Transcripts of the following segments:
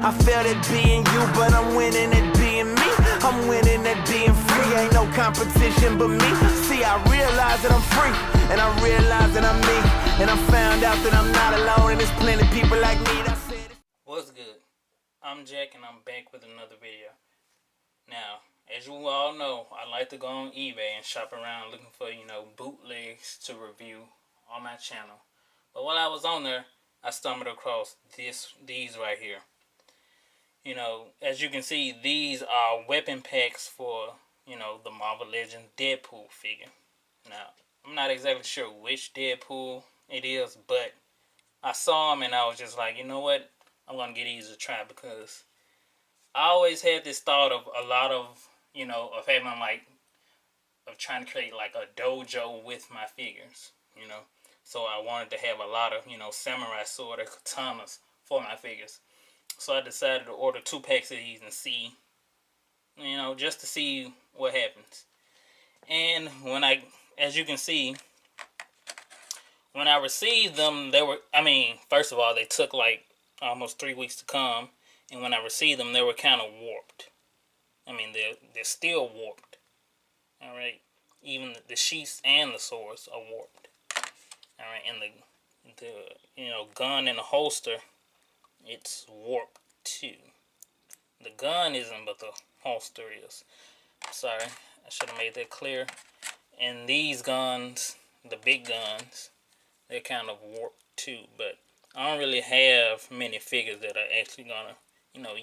I failed at being you, but I'm winning at being me. I'm winning at being free, ain't no competition but me. See, I realize that I'm free, and I realize that I'm me. And I found out that I'm not alone, and there's plenty people like me that said it. What's good? I'm Jack, and I'm back with another video. Now, as you all know, I like to go on eBay and shop around looking for, bootlegs to review on my channel. But while I was on there, I stumbled across these right here. As you can see, these are weapon packs for, the Marvel Legends Deadpool figure. Now, I'm not exactly sure which Deadpool it is, but I saw them and I was just like, you know what? I'm going to get these a try, because I always had this thought of a lot of, of having of trying to create like a dojo with my figures, So I wanted to have a lot of, samurai sword or katanas for my figures. So I decided to order 2 packs of these and see, just to see what happens. And as you can see, when I received them, first of all, they took like almost 3 weeks to come. And when I received them, they were kind of warped. They're still warped. Alright. Even the sheaths and the swords are warped. Alright. And the gun and the holster, it's warped too. The gun isn't, but the holster is. Sorry, I should have made that clear. And these guns, the big guns, they're kind of warped too. But I don't really have many figures that are actually gonna,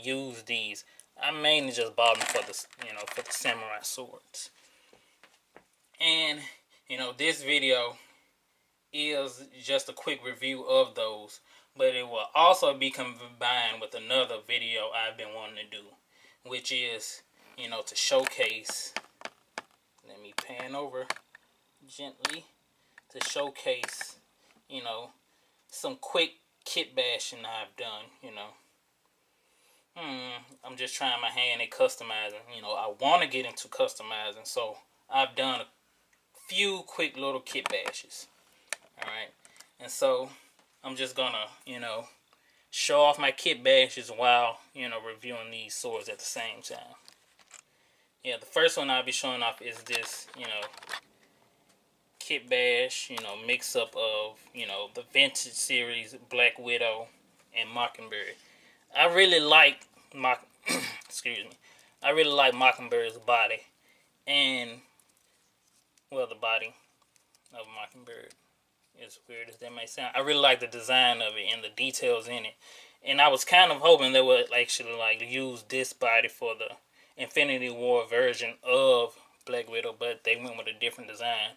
use these. I mainly just bought them for the, for the samurai swords. And, this video is just a quick review of those. But it will also be combined with another video I've been wanting to do, which is, to showcase, let me pan over gently, to showcase, some quick kit bashing I've done, I'm just trying my hand at customizing, I want to get into customizing, so I've done a few quick little kit bashes, alright, and so I'm just gonna, show off my kit bashes while, reviewing these swords at the same time. Yeah, the first one I'll be showing off is this, kit bash, mix up of, the vintage series Black Widow and Mockingbird. I really like I really like Mockingbird's body, and the body of Mockingbird, as weird as that may sound. I really like the design of it and the details in it. And I was kind of hoping they would actually use this body for the Infinity War version of Black Widow, but they went with a different design.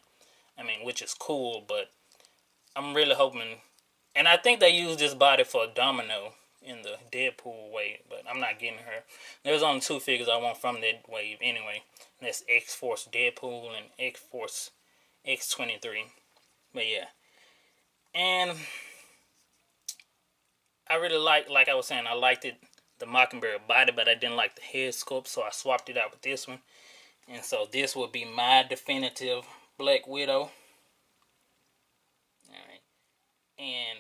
Which is cool, but I'm really hoping, and I think they used this body for Domino in the Deadpool wave, but I'm not getting her. There's only 2 figures I want from that wave anyway. And that's X-Force Deadpool and X-Force X-23. But yeah. And I really like I was saying, I liked the Mockingbird body, but I didn't like the head sculpt, so I swapped it out with this one. And so this will be my definitive Black Widow. Alright. And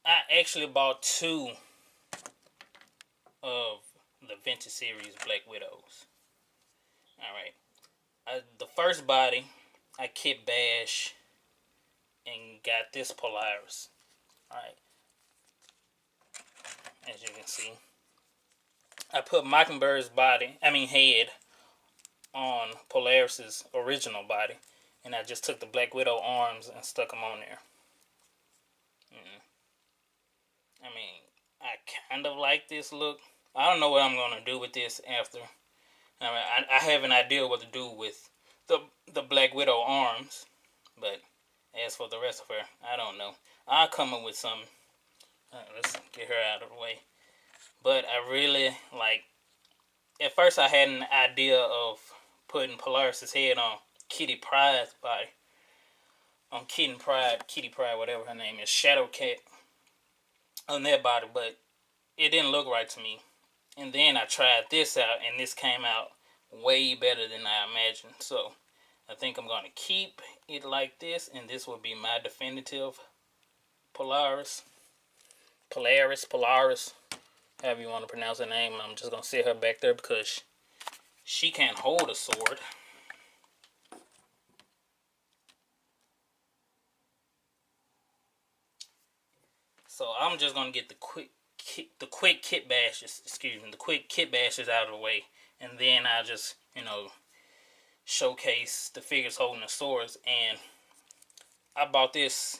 I actually bought 2 of the vintage series Black Widows. Alright. The first body, I kit bash and got this Polaris. Alright. As you can see, I put Mockingbird's head on Polaris's original body, and I just took the Black Widow arms and stuck them on there. I kind of like this look. I don't know what I'm going to do with this after. I have an idea what to do with the Black Widow arms, but as for the rest of her, I don't know. I'll come up with some. Let's get her out of the way. But I really at first I had an idea of putting Polaris's head on Kitty Pryde's body. On Kitty Pryde, whatever her name is, Shadow Cat, on their body, but it didn't look right to me. And then I tried this out, and this came out way better than I imagined. So I think I'm going to keep it like this, and this will be my definitive Polaris. however you want to pronounce her name. I'm just gonna sit her back there because she can't hold a sword. So I'm just gonna get the quick kit bashes. Excuse me, the quick kit bashes out of the way, and then I'll just showcase the figures holding the swords. And I bought this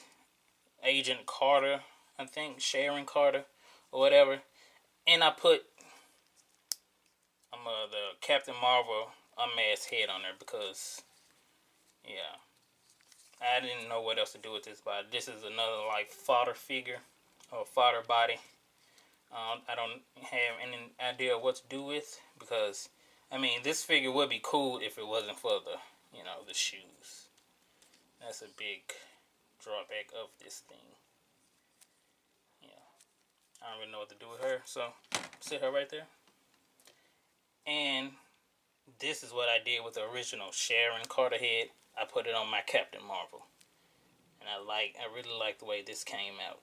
Agent Carter, I think Sharon Carter or whatever, and I put the Captain Marvel unmasked head on there because yeah, I didn't know what else to do with this body. This is another like fodder figure or fodder body. I don't have any idea what to do with, because I mean this figure would be cool if it wasn't for the the shoes. That's a big drawback of this thing. Yeah, I don't really know what to do with her, so sit her right there. And this is what I did with the original Sharon Carter head. I put it on my Captain Marvel, and I really like the way this came out.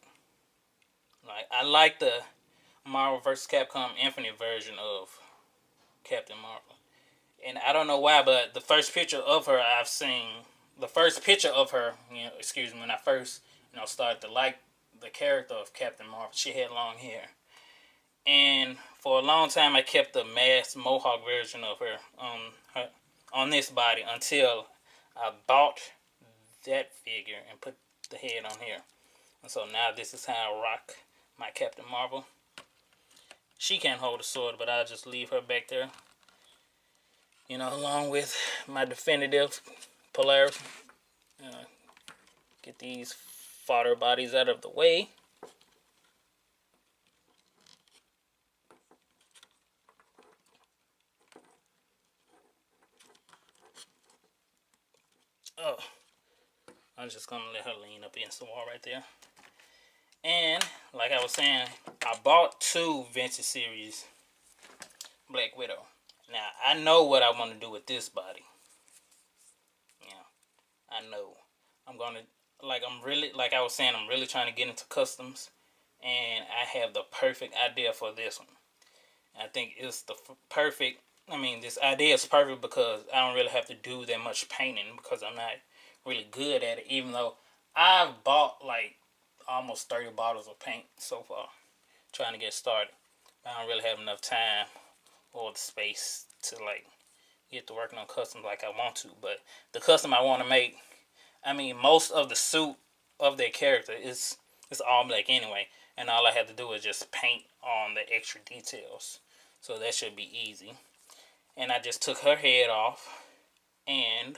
Like, I like the Marvel vs. Capcom Infinite version of Captain Marvel, and I don't know why, but the first picture of her I've seen, excuse me, when I first started to like the character of Captain Marvel, she had long hair. And for a long time, I kept the masked mohawk version of her on this body until I bought that figure and put the head on here. And so now this is how I rock my Captain Marvel. She can't hold a sword, but I'll just leave her back there, along with my definitive Polaris. Get these fodder bodies out of the way. Oh, I'm just gonna let her lean up against the wall right there. And like I was saying, I bought 2 Vintage Series Black Widow. Now I know what I want to do with this body. Yeah, I know. I'm really trying to get into customs, and I have the perfect idea for this one. I think it's the perfect. This idea is perfect because I don't really have to do that much painting because I'm not really good at it, even though I've bought like almost 30 bottles of paint so far trying to get started. I don't really have enough time or the space to get to working on customs like I want to. But the custom I want to make, most of the suit of their character is all black anyway, and all I have to do is just paint on the extra details. So that should be easy. And I just took her head off, and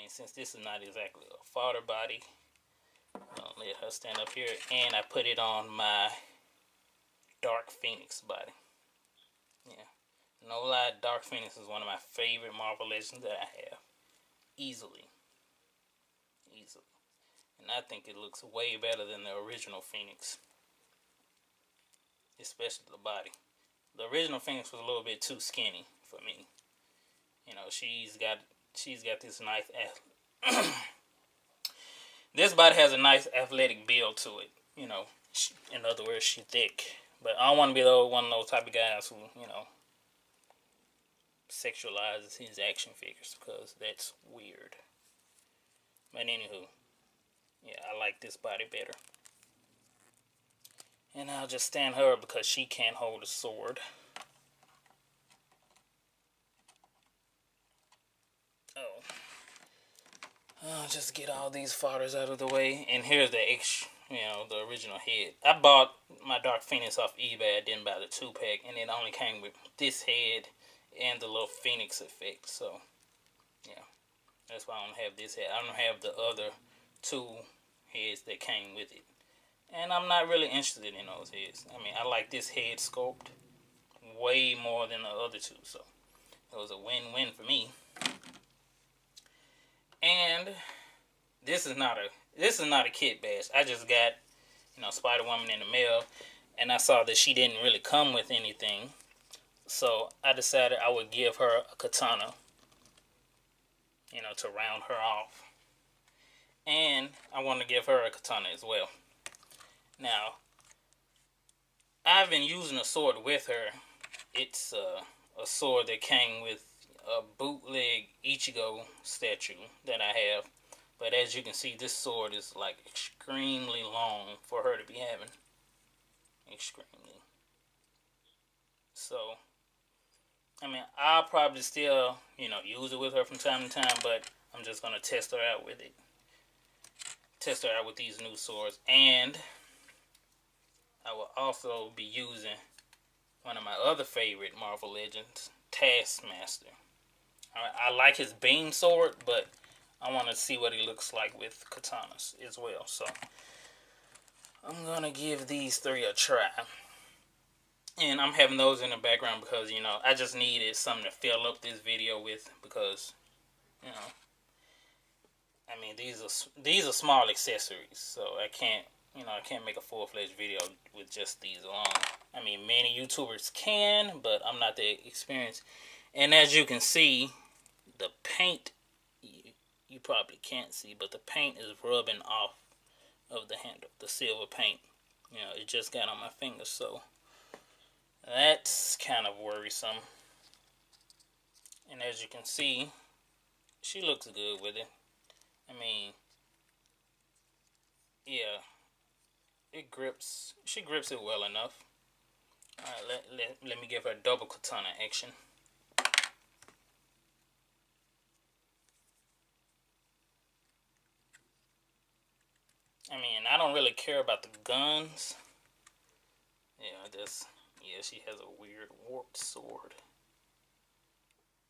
since this is not exactly a fodder body, I'll let her stand up here, and I put it on my Dark Phoenix body. Yeah, no lie, Dark Phoenix is one of my favorite Marvel Legends that I have. Easily. And I think it looks way better than the original Phoenix. Especially the body. The original Phoenix was a little bit too skinny for me. She's got this nice this body has a nice athletic build to it. In other words, she's thick. But I don't want to be one of those type of guys who, sexualizes his action figures, because that's weird. But anywho, yeah, I like this body better. And I'll just stand her up because she can't hold a sword. I'll just get all these fodders out of the way. And here's the the original head. I bought my Dark Phoenix off eBay. I didn't buy the 2-pack, and it only came with this head and the little Phoenix effect. So, yeah, that's why I don't have this head. I don't have the other 2 heads that came with it. And I'm not really interested in those heads. I like this head sculpt way more than the other 2. So, it was a win-win for me. And this is not a kit bash. I just got, Spider-Woman in the mail, and I saw that she didn't really come with anything. So I decided I would give her a katana, to round her off. And I want to give her a katana as well. Now, I've been using a sword with her. It's a sword that came with a bootleg Ichigo statue that I have. But as you can see, this sword is like extremely long for her to be having. Extremely. So, I mean, I'll probably still, use it with her from time to time, but I'm just going to test her out with it. Test her out with these new swords. And I will also be using one of my other favorite Marvel Legends, Taskmaster. I like his beam sword, but I want to see what he looks like with katanas as well. So I'm going to give these three a try. And I'm having those in the background because, I just needed something to fill up this video with because, I mean, these are small accessories. So I can't make a full-fledged video with just these alone. I mean, many YouTubers can, but I'm not that experienced. And as you can see, the paint, you probably can't see, but the paint is rubbing off of the handle, the silver paint. It just got on my fingers, so that's kind of worrisome. And as you can see, she looks good with it. I mean, yeah, she grips it well enough. Alright, let me give her double katana action. I mean, I don't really care about the guns. Yeah, she has a weird warped sword.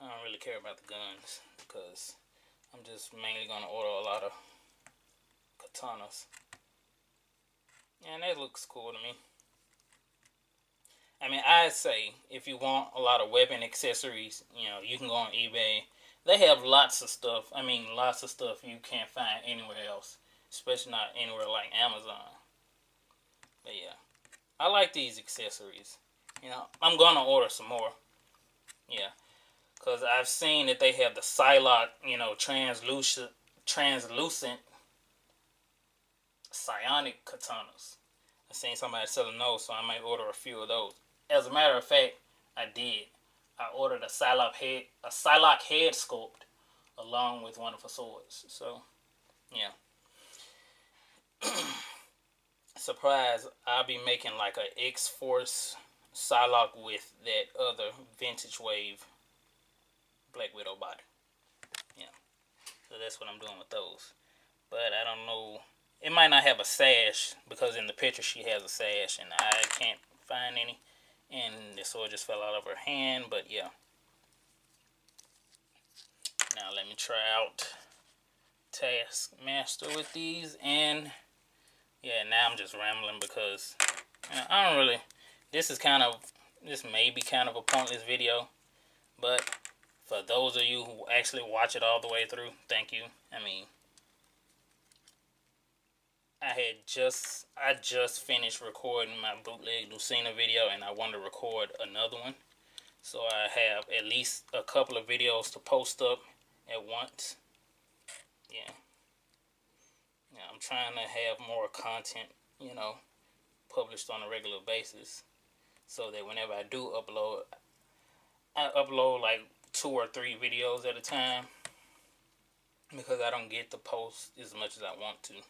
I don't really care about the guns because I'm just mainly going to order a lot of katanas. And that looks cool to me. I mean, I'd say if you want a lot of weapon accessories, you can go on eBay. They have lots of stuff. I mean, lots of stuff you can't find anywhere else. Especially not anywhere like Amazon. But yeah, I like these accessories. I'm going to order some more. Yeah, because I've seen that they have the Psylocke, translucent psionic katanas. I've seen somebody selling those, so I might order a few of those. As a matter of fact, I did. I ordered a Psylocke head sculpt along with one of her swords. So, yeah. Surprise, I'll be making like a X-Force Psylocke with that other vintage wave Black Widow body. Yeah. So that's what I'm doing with those. But I don't know. It might not have a sash because in the picture she has a sash and I can't find any. And the sword just fell out of her hand. But yeah. Now let me try out Taskmaster with these. And yeah, now I'm just rambling because I don't really. This may be kind of a pointless video. But for those of you who actually watch it all the way through, thank you. I mean, I just finished recording my bootleg Lucina video and I wanted to record another one. So I have at least a couple of videos to post up at once. Yeah. I'm trying to have more content, published on a regular basis. So that whenever I do upload, I upload like 2 or 3 videos at a time. Because I don't get to post as much as I want to.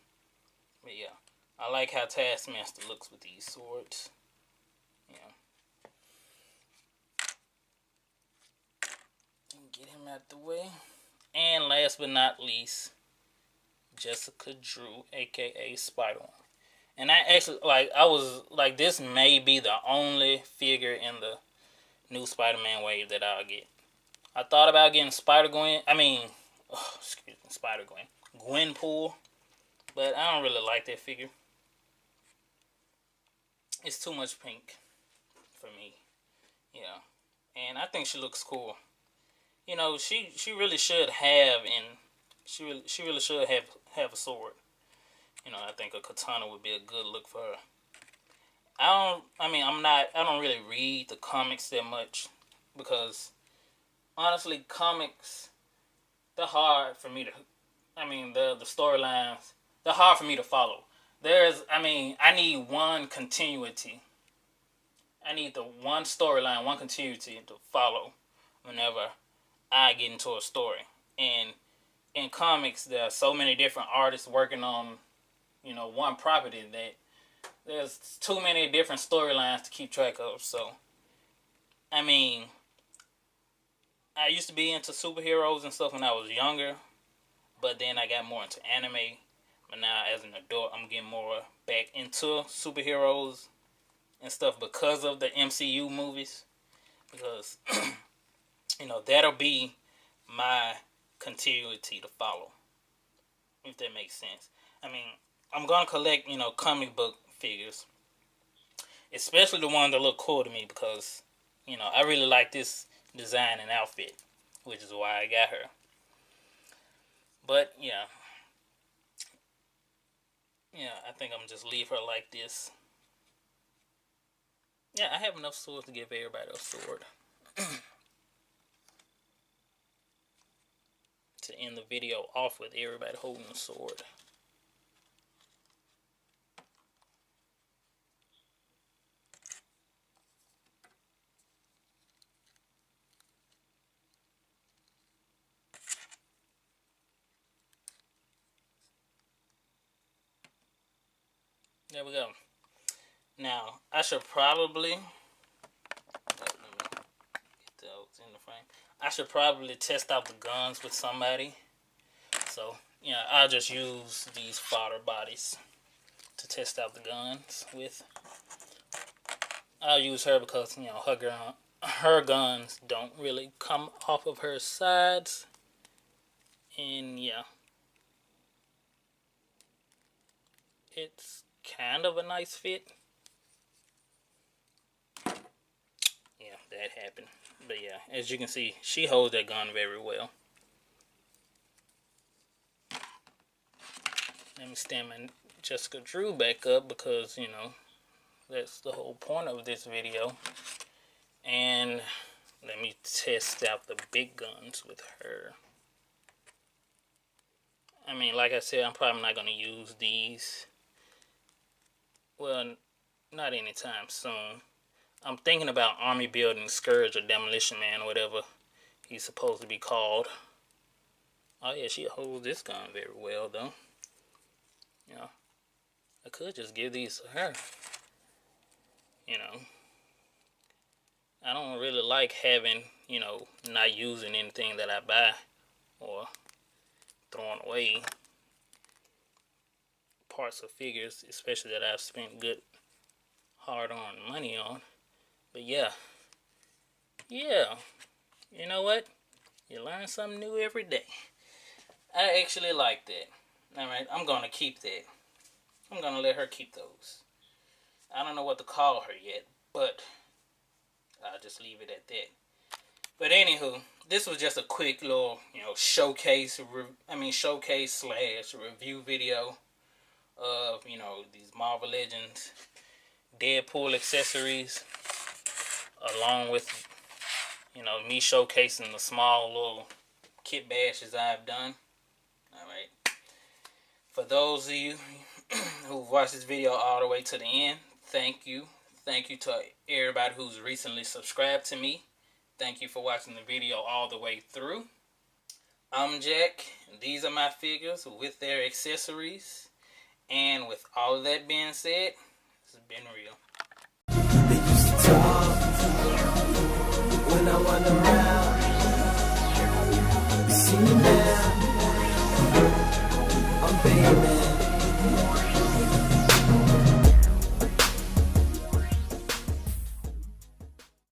But yeah, I like how Taskmaster looks with these swords. Yeah. Get him out the way. And last but not least, Jessica Drew, aka Spider-Man. And I actually, this may be the only figure in the new Spider-Man wave that I'll get. I thought about getting Spider-Gwen. Spider-Gwen. Gwenpool. But I don't really like that figure. It's too much pink for me. Yeah. And I think she looks cool. She really should have she really should have a sword. I think a katana would be a good look for her. I don't really read the comics that much because honestly, comics, they're hard for me to, the storylines, they're hard for me to follow. I need one continuity I need the one storyline, one continuity to follow whenever I get into a story. And in comics, there are so many different artists working on, you know, one property that there's too many different storylines to keep track of. So, I mean, I used to be into superheroes and stuff when I was younger, but then I got more into anime. But now, as an adult, I'm getting more back into superheroes and stuff because of the MCU movies. Because, you know, that'll be my continuity to follow, if that makes sense. I mean, I'm going to collect, you know, comic book figures, especially the ones that look cool to me, because, you know, I really like this design and outfit, which is why I got her. But, yeah, I think I'm just leave her like this. Yeah, I have enough swords to give everybody a sword. To end the video off with everybody holding a sword. There we go. Now, I should probably test out the guns with somebody. So, yeah, I'll just use these fodder bodies to test out the guns with. I'll use her because, you know, her guns don't really come off of her sides. And, yeah. It's kind of a nice fit. Yeah, that happened. But yeah, as you can see, she holds that gun very well. Let me stand my Jessica Drew back up because, you know, that's the whole point of this video. And let me test out the big guns with her. I mean, like I said, I'm probably not going to use these. Well, not anytime soon. I'm thinking about Army Building Scourge or Demolition Man or whatever he's supposed to be called. Oh yeah, she holds this gun very well though. You know, I could just give these to her. You know, I don't really like having, you know, not using anything that I buy or throwing away parts of figures, especially that I've spent good hard-earned money on. But yeah, you know what? You learn something new every day. I actually like that. Alright, I'm going to keep that. I'm going to let her keep those. I don't know what to call her yet, but I'll just leave it at that. But anywho, this was just a quick little, you know, showcase slash review video of, you know, these Marvel Legends Deadpool accessories, along with, you know, me showcasing the small little kit bashes I've done. Alright. For those of you who've watched this video all the way to the end, thank you. Thank you to everybody who's recently subscribed to me. Thank you for watching the video all the way through. I'm Jack. These are my figures with their accessories. And with all of that being said, this has been real. They used to talk when I run around. You see me now, I'm Batman.